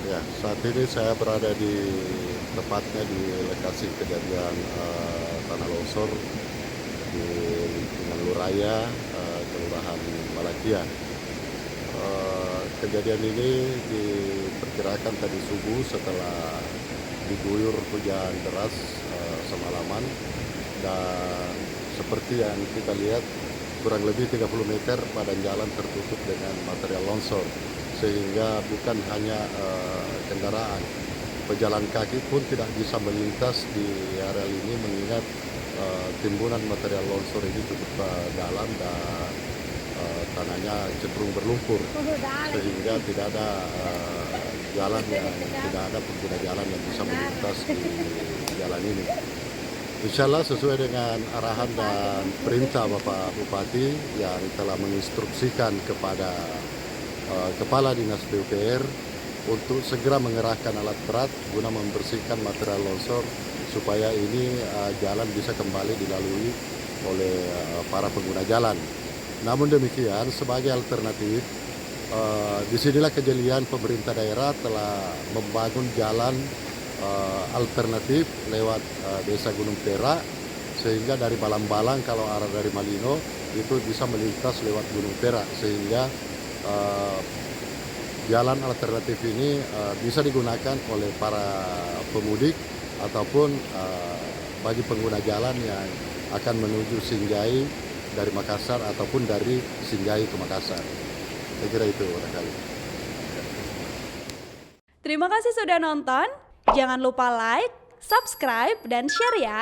Ya, saat ini saya berada di tepatnya di lokasi kejadian tanah longsor di lingkungan Luraya, Kelurahan Malakia. Kejadian ini diperkirakan tadi subuh setelah diguyur hujan deras semalaman, dan seperti yang kita lihat kurang lebih 30 meter badan jalan tertutup dengan material longsor, sehingga bukan hanya kendaraan, pejalan kaki pun tidak bisa melintas di area ini mengingat timbunan material longsor ini cukup dalam dan tanahnya cenderung berlumpur, sehingga tidak ada jalan yang tidak ada pengguna jalan yang bisa melintas di jalan ini. Insya Allah sesuai dengan arahan dan perintah Bapak Bupati yang telah menginstruksikan kepada Kepala Dinas PUPR untuk segera mengerahkan alat berat guna membersihkan material longsor supaya ini jalan bisa kembali dilalui oleh para pengguna jalan. Namun demikian, sebagai alternatif, disinilah kejelian pemerintah daerah telah membangun jalan alternatif lewat Desa Gunung Perak, sehingga dari Balang-Balang kalau arah dari Malino itu bisa melintas lewat Gunung Perak, sehingga jalan alternatif ini bisa digunakan oleh para pemudik ataupun bagi pengguna jalan yang akan menuju Sinjai dari Makassar ataupun dari Sinjai ke Makassar. Saya kira itu barangkali. Terima kasih sudah nonton. Jangan lupa like, subscribe, dan share ya.